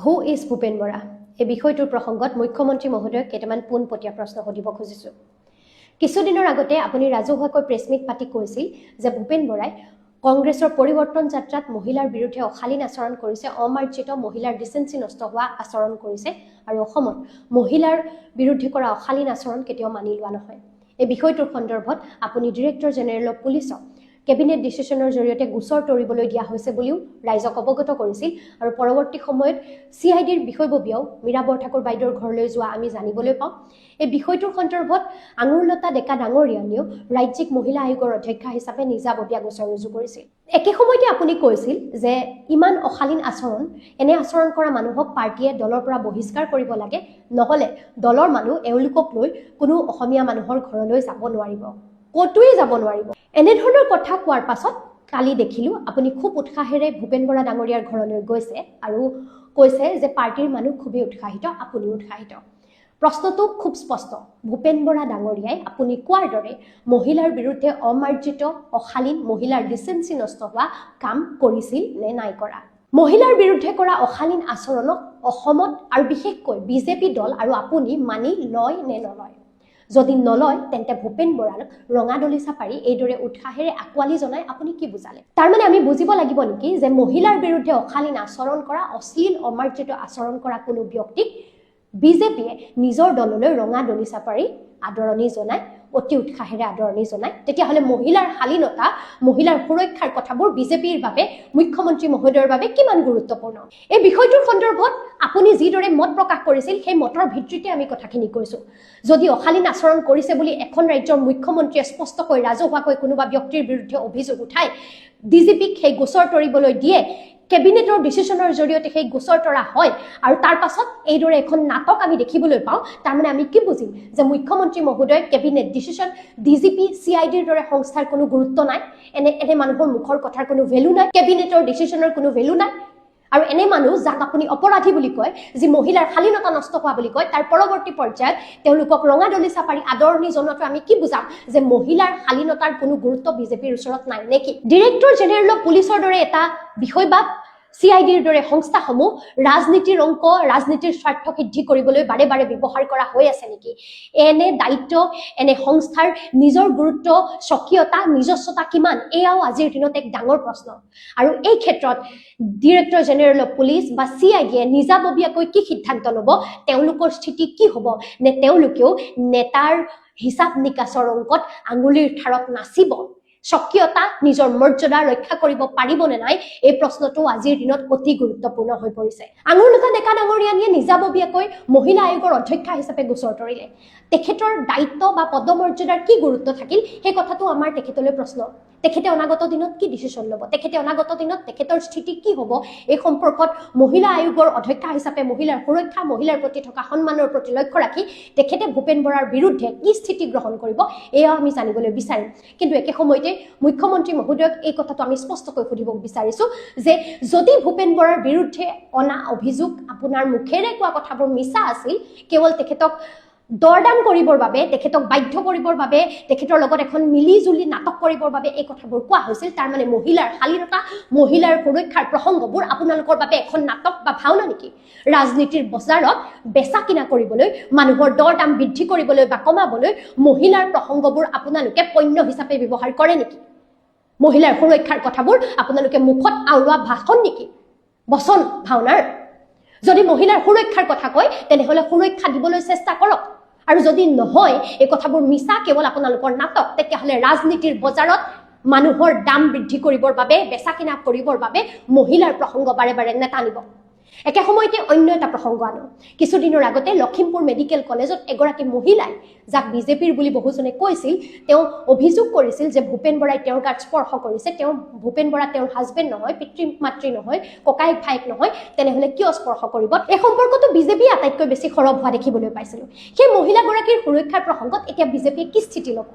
Who is Bhupen Bora এই বিষয়টোৰ প্ৰসংগত মুখ্যমন্ত্ৰী মহোদয়ক কেইটামান পোনপটীয়া প্ৰশ্ন সুধিব খুজিছোঁ। কিছুদিনৰ আগতে আপুনি ৰাজহুৱাকৈ প্ৰেছ মিট পাতি কৈছিল যে ভূপেন বৰাই কংগ্ৰেছৰ পৰিৱৰ্তন যাত্ৰাত মহিলাৰ বিৰুদ্ধে অশালীন আচৰণ কৰিছে, অমাৰ্জিত মহিলাৰ ডিচেন্সি নষ্ট হোৱা আচৰণ কৰিছে আৰু অসমত মহিলাৰ বিৰুদ্ধে কৰা অশালীন আচৰণ কেতিয়াও মানি লোৱা নহয়। এই বিষয়টোৰ সন্দৰ্ভত আপুনি ডিৰেক্টৰ জেনেৰেল অফ পুলিচক কেবিনেট ডিচিশ্যনৰ জৰিয়তে গোচৰ তৰিবলৈ দিয়া হৈছে বুলিও ৰাইজক অৱগত কৰিছিল আৰু পৰৱৰ্তী সময়ত CIDৰ বিষয়ববীয়াও মীৰা বৰঠাকুৰ বাইদেউৰ ঘৰলৈ যোৱা আমি জানিবলৈ পাওঁ। এই বিষয়টোৰ সন্দৰ্ভত আঙুৰলতা ডেকা ডাঙৰীয়ানীয়েও ৰাজ্যিক মহিলা আয়োগৰ অধ্যক্ষা হিচাপে নিজাববীয়া গোচৰ ৰুজু কৰিছিল। একে সময়তে আপুনি কৈছিল যে ইমান অশালীন আচৰণ, এনে আচৰণ কৰা মানুহক পাৰ্টীয়ে দলৰ পৰা বহিষ্কাৰ কৰিব লাগে, নহ'লে দলৰ মানুহ এওঁলোকক লৈ কোনো অসমীয়া মানুহৰ ঘৰলৈ যাব নোৱাৰিব, ক'তোৱে যাব নোৱাৰিব। এনেধৰণৰ কথা কোৱাৰ পাছত কালি দেখিলোঁ আপুনি খুব উৎসাহেৰে ভূপেন বৰা ডাঙৰীয়াৰ ঘৰলৈ গৈছে আৰু কৈছে যে পাৰ্টীৰ মানুহ খুবেই উৎসাহিত, আপুনিও উৎসাহিত। প্ৰশ্নটো খুব স্পষ্ট, ভূপেন বৰা ডাঙৰীয়াই আপুনি কোৱাৰ দৰে মহিলাৰ বিৰুদ্ধে অমাৰ্জিত অশালীন মহিলাৰ ডিচেন্সি নষ্ট হোৱা কাম কৰিছিল নে নাই কৰা? মহিলাৰ বিৰুদ্ধে কৰা অশালীন আচৰণক অসমত আৰু বিশেষকৈ বিজেপি দল আৰু আপুনি মানি লয় নে নলয়? যদি নলয় তেন্তে ভূপেন বৰাক ৰঙা দলিচা পাৰি এইদৰে উৎসাহেৰে আঁকোৱালি জনাই আপুনি কি বুজালে? তাৰমানে আমি বুজিব লাগিব নেকি যে মহিলাৰ বিৰুদ্ধে অশালীন আচৰণ কৰা, অশ্লীল অমাৰ্জিত আচৰণ কৰা কোনো ব্যক্তিক বিজেপিয়ে নিজৰ দললৈ ৰঙা দলিচা পাৰি আদৰণি জনায়, অতি উৎসাহেৰে আদৰণি জনায়, তেতিয়াহ'লে মহিলাৰ শালীনতা, মহিলাৰ সুৰক্ষাৰ কথাবোৰ বিজেপিৰ বাবে, মুখ্যমন্ত্ৰী মহোদয়ৰ বাবে কিমান গুৰুত্বপূৰ্ণ? এই বিষয়টোৰ সন্দৰ্ভত আপুনি যিদৰে মত প্ৰকাশ কৰিছিল সেই মতৰ ভিত্তিতে আমি কথাখিনি কৈছোঁ। যদি অশালীন আচৰণ কৰিছে বুলি এখন ৰাজ্যৰ মুখ্যমন্ত্ৰীয়ে স্পষ্টকৈ ৰাজহুৱাকৈ কোনোবা ব্যক্তিৰ বিৰুদ্ধে অভিযোগ উঠাই DGPক সেই গোচৰ তৰিবলৈ দিয়ে, কেবিনেটৰ ডিচিশ্যনৰ জৰিয়তে সেই গোচৰ তৰা হয় আৰু তাৰ পাছত এইদৰে এখন নাটক আমি দেখিবলৈ পাওঁ, তাৰমানে আমি কি বুজিম যে মুখ্যমন্ত্ৰী মহোদয় কেবিনেট ডিচিশ্যন, DGP, CIDৰ দৰে সংস্থাৰ কোনো গুৰুত্ব নাই, এনে মানুহৰ মুখৰ কথাৰ কোনো ভেলু নাই, কেবিনেটৰ ডিচিশ্যনৰ কোনো ভেলু নাই, আৰু এনে মানুহ যাক আপুনি অপৰাধী বুলি কয়, যি মহিলাৰ শালীনতা নষ্ট হোৱা বুলি কয়, তাৰ পৰৱৰ্তী পৰ্যায়ত তেওঁলোকক ৰঙা দলিচা পাৰি আদৰণি জনোৱাটো আমি কি বুজাম যে মহিলাৰ শালীনতাৰ কোনো গুৰুত্ব বিজেপিৰ ওচৰত নাই নেকি? ডিৰেক্টৰ জেনেৰেল অফ পুলিচৰ দৰে এটা বিষয় বা CIDৰ দৰে সংস্থাসমূহ ৰাজনীতিৰ অংক, ৰাজনীতিৰ স্বাৰ্থ সিদ্ধি কৰিবলৈ বাৰে বাৰে ব্যৱহাৰ কৰা হৈ আছে নেকি? এনে দায়িত্ব, এনে সংস্থাৰ নিজৰ গুৰুত্ব, স্বকীয়তা, নিজস্বতা কিমান? এয়াও আজিৰ দিনত এক ডাঙৰ প্ৰশ্ন। আৰু এই ক্ষেত্ৰত ডিৰেক্টৰ জেনেৰেল অফ পুলিচ বা CIDয়ে নিজাববীয়াকৈ কি সিদ্ধান্ত ল'ব, তেওঁলোকৰ স্থিতি কি হ'ব, নে তেওঁলোকেও নেতাৰ হিচাপ নিকাচৰ অংকত আঙুলিৰ ঠাৰত নাচিব? স্বকীয়তা, নিজৰ মৰ্যাদা ৰক্ষা কৰিব পাৰিবনে নাই, এই প্ৰশ্নটো আজিৰ দিনত অতি গুৰুত্বপূৰ্ণ হৈ পৰিছে। আঙুৰলতা ডেকা ডাঙৰীয়ানীয়ে নিজাববীয়াকৈ মহিলা আয়োগৰ অধ্যক্ষা হিচাপে গোচৰ তৰিলে। তেখেতৰ দায়িত্ব বা পদমৰ্যাদাৰ কি গুৰুত্ব থাকিল সেই কথাটো আমাৰ তেখেতলৈ প্ৰশ্ন। তেখেতে অনাগত দিনত কি ডিচিশ্যন ল'ব, তেখেতে অনাগত দিনত তেখেতৰ স্থিতি কি হ'ব, এই সম্পৰ্কত মহিলা আয়োগৰ অধ্যক্ষা হিচাপে মহিলাৰ সুৰক্ষা, মহিলাৰ প্ৰতি থকা সন্মানৰ প্ৰতি লক্ষ্য ৰাখি তেখেতে ভূপেন বৰাৰ বিৰুদ্ধে কি স্থিতি গ্ৰহণ কৰিব, এয়াও আমি জানিবলৈ বিচাৰিম। কিন্তু একে সময়তে মুখ্যমন্ত্ৰী মহোদয়ক এই কথাটো আমি স্পষ্টকৈ সুধিব বিচাৰিছোঁ যে যদি ভূপেন বৰাৰ বিৰুদ্ধে অনা অভিযোগ আপোনাৰ মুখেৰে কোৱা কথাবোৰ মিছা আছিল, কেৱল তেখেতক দৰদাম কৰিবৰ বাবে, তেখেতক বাধ্য কৰিবৰ বাবে, তেখেতৰ লগত এখন মিলি জুলি নাটক কৰিবৰ বাবে এই কথাবোৰ কোৱা হৈছিল, তাৰমানে মহিলাৰ শালীনতা, মহিলাৰ সুৰক্ষাৰ প্ৰসংগবোৰ আপোনালোকৰ বাবে এখন নাটক বা ভাওনা নেকি? ৰাজনীতিৰ বজাৰত বেচা কিনা কৰিবলৈ, মানুহৰ দৰদাম বৃদ্ধি কৰিবলৈ বা কমাবলৈ মহিলাৰ প্ৰসংগবোৰ আপোনালোকে পণ্য হিচাপে ব্যৱহাৰ কৰে নেকি? মহিলাৰ সুৰক্ষাৰ কথাবোৰ আপোনালোকে মুখত আওৰোৱা ভাষণ নেকি? বচন ভাওনাৰ? যদি মহিলাৰ সুৰক্ষাৰ কথা কয় তেনেহ'লে সুৰক্ষা দিবলৈ চেষ্টা কৰক, আৰু যদি নহয় এই কথাবোৰ মিছা, কেৱল আপোনালোকৰ নাটক, তেতিয়াহ'লে ৰাজনীতিৰ বজাৰত মানুহৰ দাম বৃদ্ধি কৰিবৰ বাবে, বেচা কিনা কৰিবৰ বাবে মহিলাৰ প্ৰসংগ বাৰে বাৰে নেটানিব। একে সময়তে অন্য এটা প্ৰসংগ আনো। কিছুদিনৰ আগতে লখিমপুৰ মেডিকেল কলেজত এগৰাকী মহিলাই, যাক বিজেপিৰ বুলি বহুজনে কৈছিল, তেওঁ অভিযোগ কৰিছিল যে ভূপেন বৰাই তেওঁৰ গাত স্পৰ্শ কৰিছে। ভূপেন বৰা তেওঁৰ হাজবেণ্ড নহয়, পিতৃ মাতৃ নহয়, ককায়েক ভায়েক নহয়, তেনেহ'লে কিয় স্পৰ্শ কৰিব? এই সম্পৰ্কটো বিজেপি আটাইতকৈ বেছি সৰব হোৱা দেখিবলৈ পাইছিলোঁ। সেই মহিলাগৰাকীৰ সুৰক্ষাৰ প্ৰসংগত এতিয়া বিজেপিয়ে কি স্থিতি ল'ব?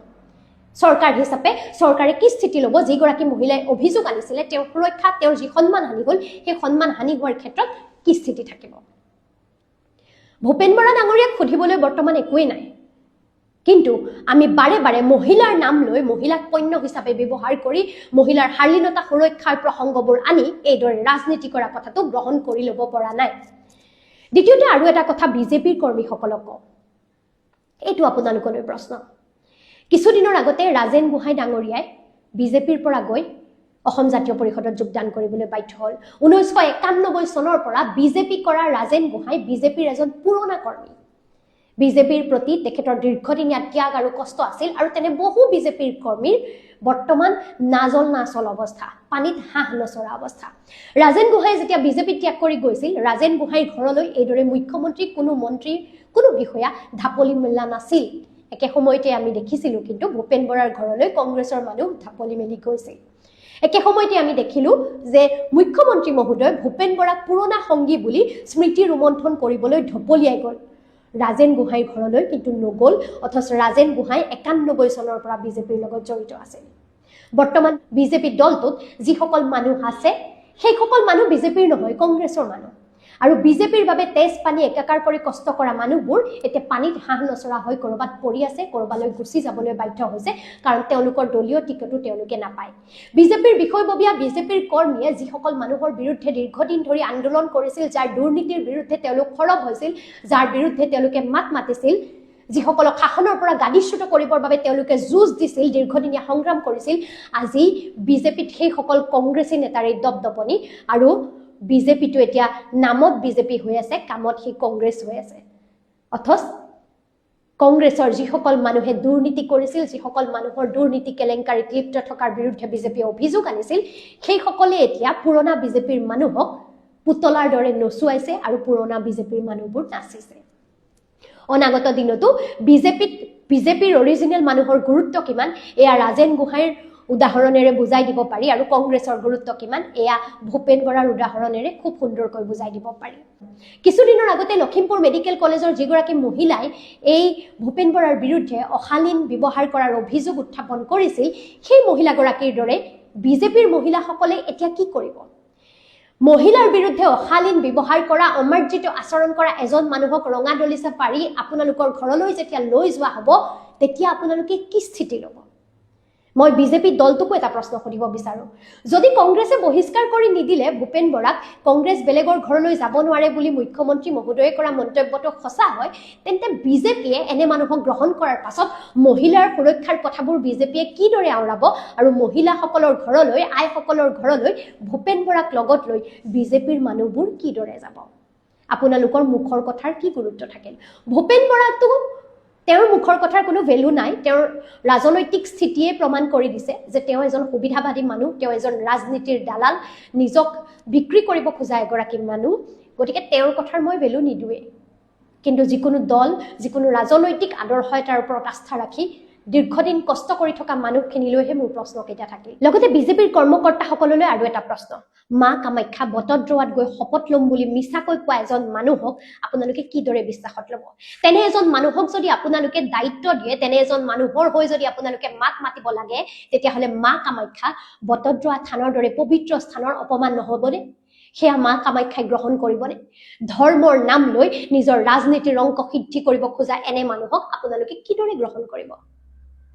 চৰকাৰ হিচাপে চৰকাৰে কি স্থিতি ল'ব? যিগৰাকী মহিলাই অভিযোগ আনিছিলে, তেওঁৰ সুৰক্ষা, তেওঁৰ যি সন্মান হানি হ'ল, সেই সন্মান হানি হোৱাৰ ক্ষেত্ৰত কি স্থিতি থাকিব? ভূপেন বৰা ডাঙৰীয়াক সুধিবলৈ বৰ্তমান একোৱেই নাই, কিন্তু আমি বাৰে বাৰে মহিলাৰ নাম লৈ, মহিলাক পণ্য হিচাপে ব্যৱহাৰ কৰি, মহিলাৰ শালীনতা সুৰক্ষাৰ প্ৰসংগবোৰ আনি এইদৰে ৰাজনীতি কৰা কথাটো গ্ৰহণ কৰি ল'ব পৰা নাই। দ্বিতীয়তে আৰু এটা কথা বিজেপিৰ কৰ্মীসকলক কওঁ, এইটো আপোনালোকলৈ প্ৰশ্ন। কিছুদিনৰ আগতে ৰাজেন গোহাঁই ডাঙৰীয়াই বিজেপিৰ পৰা গৈ অসম জাতীয় পৰিষদত যোগদান কৰিবলৈ বাধ্য হ'ল। 1991 চনৰ পৰা বিজেপি কৰা ৰাজেন গোহাঁই বিজেপিৰ এজন পুৰণা কৰ্মী। বিজেপিৰ প্ৰতি তেখেতৰ দীৰ্ঘদিনীয়া ত্যাগ আৰু কষ্ট আছিল, আৰু তেনে বহু বিজেপিৰ কৰ্মীৰ বৰ্তমান নাজল নাচল অৱস্থা, পানীত হাঁহ নচৰা অৱস্থা। ৰাজেন গোহাঁই যেতিয়া বিজেপি ত্যাগ কৰি গৈছিল, ৰাজেন গোহাঁইৰ ঘৰলৈ এইদৰে মুখ্যমন্ত্ৰী, কোনো মন্ত্ৰী, কোনো বিষয়া ঢাপলি মেলা নাছিল। একে সময়তে আমি দেখিছিলোঁ কিন্তু ভূপেন বৰাৰ ঘৰলৈ কংগ্ৰেছৰ মানুহ ঢাপলি মেলি গৈছিল। একে সময়তে আমি দেখিলোঁ যে মুখ্যমন্ত্ৰী মহোদয় ভূপেন বৰাক পুৰণা সংগী বুলি স্মৃতি ৰোমন্থন কৰিবলৈ ঢপলিয়াই গ'ল। ৰাজেন গোহাঁইৰ ঘৰলৈ কিন্তু নগ'ল, অথচ ৰাজেন গোহাঁই 91 চনৰ পৰা বিজেপিৰ লগত জড়িত আছিল। বৰ্তমান বিজেপি দলটোত যিসকল মানুহ আছে সেইসকল মানুহ বিজেপিৰ নহয়, কংগ্ৰেছৰ মানুহ। আৰু বিজেপিৰ বাবে তেজ পানী একাকাৰ কৰি কষ্ট কৰা মানুহবোৰ এতিয়া পানীত হাঁহ নচৰা হৈ ক'ৰবাত পৰি আছে, ক'ৰবালৈ গুচি যাবলৈ বাধ্য হৈছে, কাৰণ তেওঁলোকৰ দলীয় টিকটো তেওঁলোকে নাপায়। বিজেপিৰ বিষয়ববীয়া বিজেপিৰ কৰ্মীয়ে যিসকল মানুহৰ বিৰুদ্ধে দীৰ্ঘদিন ধৰি আন্দোলন কৰিছিল, যাৰ দুৰ্নীতিৰ বিৰুদ্ধে তেওঁলোক সৰব হৈছিল, যাৰ বিৰুদ্ধে তেওঁলোকে মাত মাতিছিল, যিসকলক শাসনৰ পৰা গাদীচ্যুত কৰিবৰ বাবে তেওঁলোকে যুঁজ দিছিল, দীৰ্ঘদিনীয়া সংগ্ৰাম কৰিছিল, আজি বিজেপিত সেইসকল কংগ্ৰেছী নেতাৰে দপদপনি, আৰু বিজেপিটো এতিয়া নামত বিজেপি হৈ আছে, কামত সেই কংগ্ৰেছ হৈ আছে। অথচ কংগ্ৰেছৰ যিসকল মানুহে দুৰ্নীতি কৰিছিল, যিসকল মানুহৰ দুৰ্নীতি কেলেংকাৰীত লিপ্ত থকাৰ বিৰুদ্ধে বিজেপিয়ে অভিযোগ আনিছিল, সেইসকলে এতিয়া পুৰণা বিজেপিৰ মানুহক পুতলাৰ দৰে নচুৱাইছে আৰু পুৰণা বিজেপিৰ মানুহবোৰ নাচিছে। অনাগত দিনতো বিজেপিৰ অৰিজিনেল মানুহৰ গুৰুত্ব কিমান এয়া ৰাজেন গোহাঁইৰ উদাহৰণেৰে বুজাই দিব পাৰি, আৰু কংগ্ৰেছৰ গুৰুত্ব কিমান এয়া ভূপেন বৰাৰ উদাহৰণেৰে খুব সুন্দৰকৈ বুজাই দিব পাৰি। কিছুদিনৰ আগতে লখিমপুৰ মেডিকেল কলেজৰ যিগৰাকী মহিলাই এই ভূপেন বৰাৰ বিৰুদ্ধে অশালীন ব্যৱহাৰ কৰাৰ অভিযোগ উত্থাপন কৰিছিল, সেই মহিলাগৰাকীৰ দৰে বিজেপিৰ মহিলাসকলে এতিয়া কি কৰিব? মহিলাৰ বিৰুদ্ধে অশালীন ব্যৱহাৰ কৰা, অমাৰ্জিত আচৰণ কৰা এজন মানুহক ৰঙা দলিচা পাৰি আপোনালোকৰ ঘৰলৈ যেতিয়া লৈ যোৱা হ'ব, তেতিয়া আপোনালোকে কি স্থিতি ল'ব? মই বিজেপি দলটোকো এটা প্ৰশ্ন সুধিব বিচাৰোঁ। যদি কংগ্ৰেছে বহিষ্কাৰ কৰি নিদিলে ভূপেন বৰাক, কংগ্ৰেছ বেলেগৰ ঘৰলৈ যাব নোৱাৰে বুলি মুখ্যমন্ত্ৰী মহোদয়ে কৰা মন্তব্যটো সঁচা হয়, তেন্তে বিজেপিয়ে এনে মানুহক গ্ৰহণ কৰাৰ পাছত মহিলাৰ সুৰক্ষাৰ কথাবোৰ বিজেপিয়ে কিদৰে আওৰাব, আৰু মহিলাসকলৰ ঘৰলৈ, আইসকলৰ ঘৰলৈ ভূপেন বৰাক লগত লৈ বিজেপিৰ মানুহবোৰ কিদৰে যাব? আপোনালোকৰ মুখৰ কথাৰ কি গুৰুত্ব থাকিল? ভূপেন বৰাটো তেওঁৰ মুখৰ কথাৰ কোনো ভেলু নাই। তেওঁৰ ৰাজনৈতিক স্থিতিয়ে প্ৰমাণ কৰি দিছে যে তেওঁ এজন সুবিধাবাদী মানুহ, তেওঁ এজন ৰাজনীতিৰ দালাল, নিজক বিক্ৰী কৰিব খোজা এগৰাকী মানুহ। গতিকে তেওঁৰ কথাৰ মই ভেলু নিদিওঁৱেই। কিন্তু যিকোনো দল, যিকোনো ৰাজনৈতিক আদৰ্শ এটাৰ ওপৰত আস্থা ৰাখি দীৰ্ঘদিন কষ্ট কৰি থকা মানুহখিনিলৈহে মোৰ প্ৰশ্নকেইটা থাকিল। লগতে বিজেপিৰ কৰ্মকৰ্তাসকললৈ আৰু এটা প্ৰশ্ন। মা কামাখ্যা বটদ্ৰৱাত গৈ শপত ল'ম বুলি মিছাকৈ কোৱা এজন মানুহক আপোনালোকে কিদৰে বিশ্বাসত ল'ব? তেনে এজন মানুহক যদি আপোনালোকে দায়িত্ব দিয়ে, তেনে এজন মানুহৰ হৈ যদি আপোনালোকে মাত মাতিব লাগে, তেতিয়াহ'লে মা কামাখ্যা বটদ্ৰৱা থানৰ দৰে পবিত্ৰ স্থানৰ অপমান নহ'বনে? সেয়া মা কামাখ্যাই গ্ৰহণ কৰিবনে? ধৰ্মৰ নাম লৈ নিজৰ ৰাজনীতিৰ অংক সিদ্ধি কৰিব খোজা এনে মানুহক আপোনালোকে কিদৰে গ্ৰহণ কৰিব?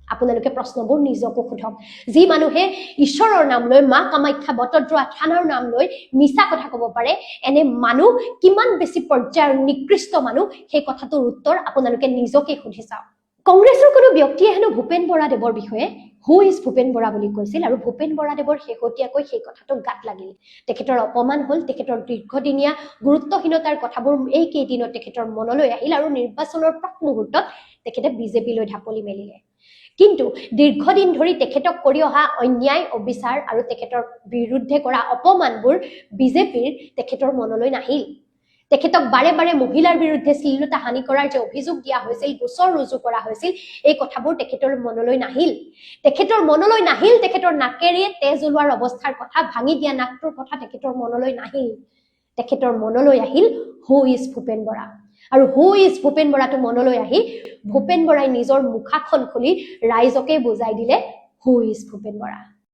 আপোনালোকে প্ৰশ্নবোৰ নিজকো সোধক। যি মানুহে ঈশ্বৰৰ নাম লৈ, মা কামাখ্যা বটদ্ৰৱা থানৰ নাম লৈ মিছা কথা ক'ব পাৰে, এনে মানুহ কিমান বেছি পৰ্যায়ৰ নিকৃষ্ট মানুহ, সেই কথাটোৰ উত্তৰ আপোনালোকে নিজকে সুধি চাওক। কংগ্ৰেছৰ কোনো ব্যক্তিয়ে হেনো ভূপেন বৰাদেৱৰ বিষয়ে হু ইজ ভূপেন বৰা বুলি কৈছিল, আৰু ভূপেন বৰাদেৱৰ শেহতীয়াকৈ সেই কথাটো গাত লাগিল। তেখেতৰ অপমান হ'ল, তেখেতৰ দীৰ্ঘদিনীয়া গুৰুত্বহীনতাৰ কথাবোৰ এই কেইদিনত তেখেতৰ মনলৈ আহিল, আৰু নিৰ্বাচনৰ প্ৰাক মুহূৰ্তত তেখেতে বিজেপিলৈ ঢাপলি মেলিলে। কিন্তু দীৰ্ঘদিন ধৰি তেখেতক কৰি অহা অন্যায়, অবিচাৰ আৰু তেখেতৰ বিৰুদ্ধে কৰা অপমানবোৰ বিজেপিৰ তেখেতৰ মনলৈ নাহিল। তেখেতক বাৰে বাৰে মহিলাৰ বিৰুদ্ধে শ্লীলতা হানি কৰাৰ যে অভিযোগ দিয়া হৈছিল, গোচৰ ৰুজু কৰা হৈছিল, এই কথাবোৰ তেখেতৰ মনলৈ নাহিল। তেখেতৰ নাকেৰে তেজ ওলোৱাৰ অৱস্থাৰ কথা, ভাঙি দিয়া নাকটোৰ কথা তেখেতৰ মনলৈ নাহিল। তেখেতৰ মনলৈ আহিল হু ইজ ভূপেন বৰা। আৰু হু ইজ ভূপেন বৰাটো মনলৈ আহি ভূপেন বৰাই নিজৰ মুখাখন খুলি ৰাইজকে বুজাই দিলে হু ইজ ভূপেন বৰা।